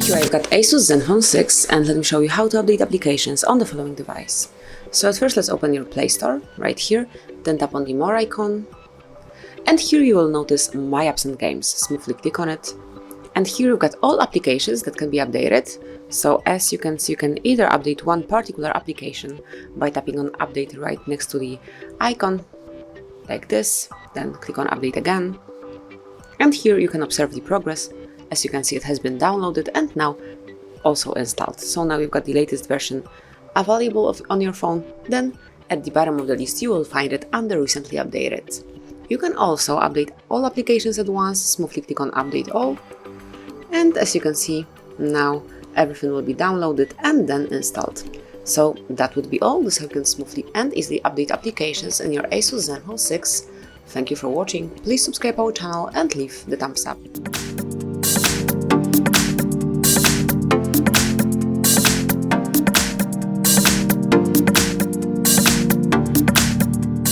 Here I've got ASUS Zenfone 6 and let me show you how to update applications on the following device. So at first let's open your Play Store right here, then tap on the More icon, and here you will notice My Apps and Games. Smoothly click on it, and here you've got all applications that can be updated. So as you can see, you can either update one particular application by tapping on Update right next to the icon, like this, then click on Update again, and here you can observe the progress. As you can see, it has been downloaded and now also installed. So now you've got the latest version available on your phone. Then at the bottom of the list you will find it under Recently Updated. You can also update all applications at once. Smoothly click on Update All, and as you can see, now everything will be downloaded and then installed. So that would be all. This is how you can smoothly and easily update applications in your ASUS Zenfone 6. Thank you for watching. Please subscribe our channel and leave the thumbs up.